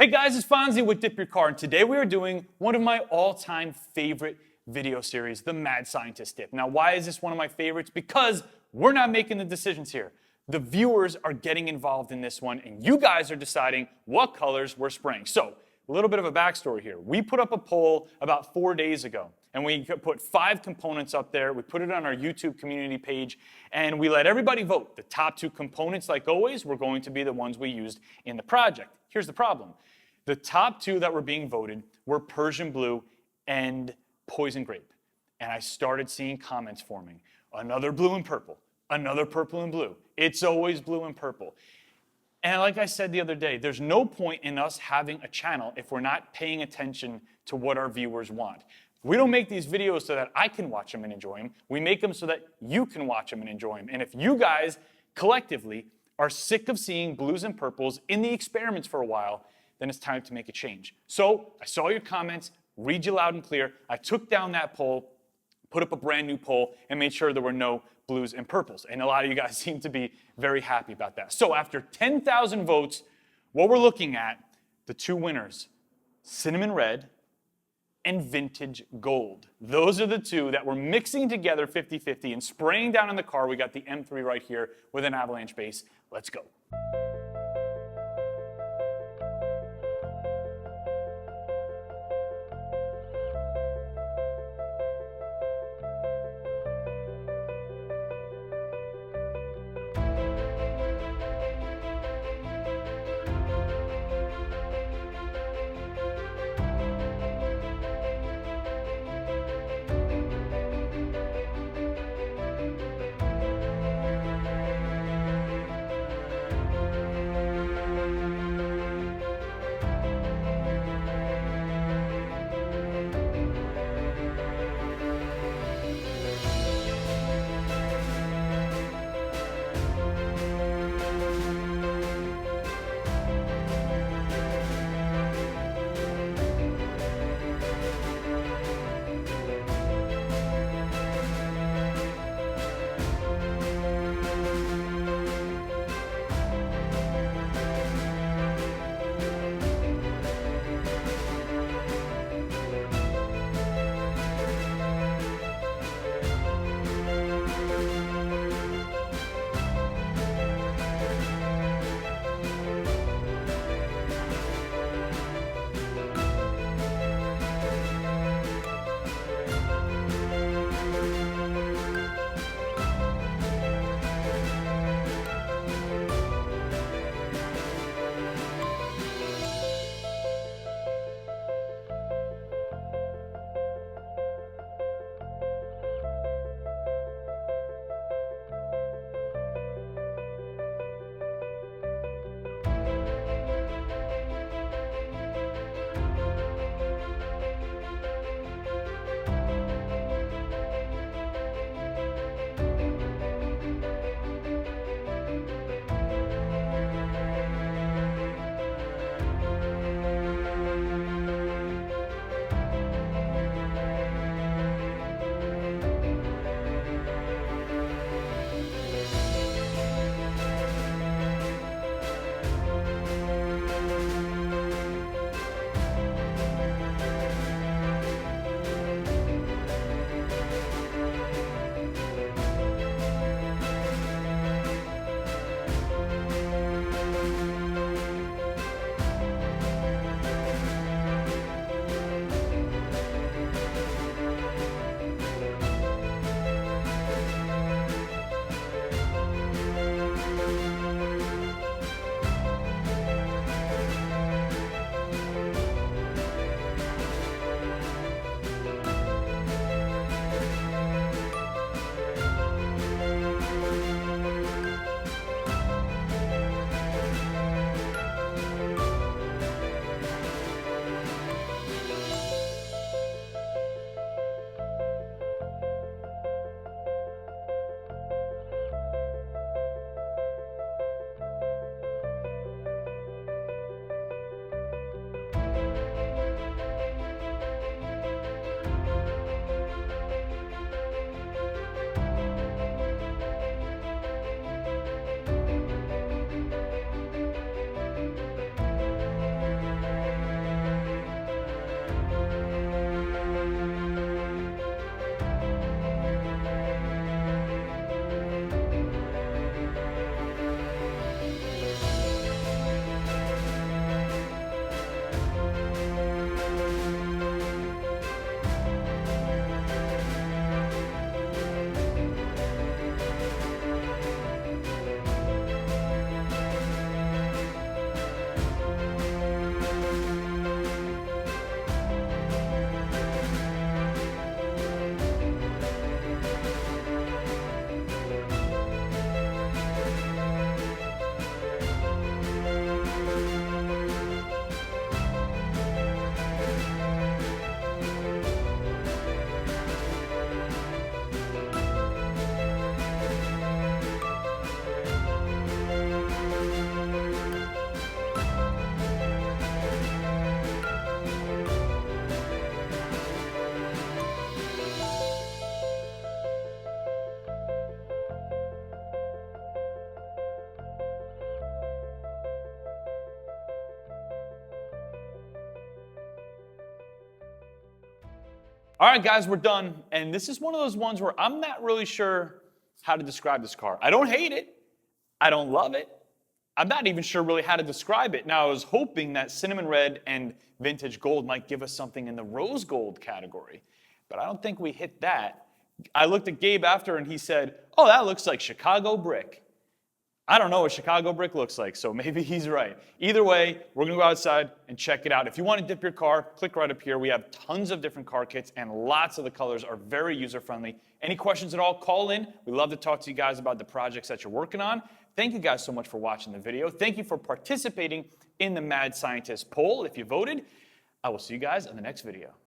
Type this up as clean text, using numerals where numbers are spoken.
Hey guys, it's Fonzie with Dip Your Car, and today we are doing one of my all-time favorite video series, the Mad Scientist Dip. Now, why is this one of my favorites? Because we're not making the decisions here. The viewers are getting involved in this one, and you guys are deciding what colors we're spraying. So, a little bit of a backstory here. We put up a poll about 4 days ago, and we put 5 components up there. We put it on our YouTube community page, and we let everybody vote. The top 2 components, like always, were going to be the ones we used in the project. Here's the problem. The top 2 that were being voted were Persian blue and poison grape. And I started seeing comments forming. Another blue and purple. Another purple and blue. It's always blue and purple. And like I said the other day, there's no point in us having a channel if we're not paying attention to what our viewers want. We don't make these videos so that I can watch them and enjoy them. We make them so that you can watch them and enjoy them. And if you guys collectively are sick of seeing blues and purples in the experiments for a while, then it's time to make a change. So I saw your comments, read you loud and clear. I took down that poll, put up a brand new poll, and made sure there were no blues and purples. And a lot of you guys seem to be very happy about that. So after 10,000 votes, what we're looking at, the 2 winners, cinnamon red and vintage gold. Those are the 2 that we're mixing together 50-50 and spraying down in the car. We got the M3 right here with an avalanche base. Let's go. All right, guys, we're done. And this is one of those ones where I'm not really sure how to describe this car. I don't hate it. I don't love it. I'm not even sure really how to describe it. Now, I was hoping that cinnamon red and vintage gold might give us something in the rose gold category, but I don't think we hit that. I looked at Gabe after and he said, oh, that looks like Chicago brick. I don't know what Chicago brick looks like, so maybe he's right. Either way, we're gonna go outside and check it out. If you wanna dip your car, click right up here. We have tons of different car kits and lots of the colors are very user-friendly. Any questions at all, call in. We love to talk to you guys about the projects that you're working on. Thank you guys so much for watching the video. Thank you for participating in the Mad Scientist poll if you voted. I will see you guys in the next video.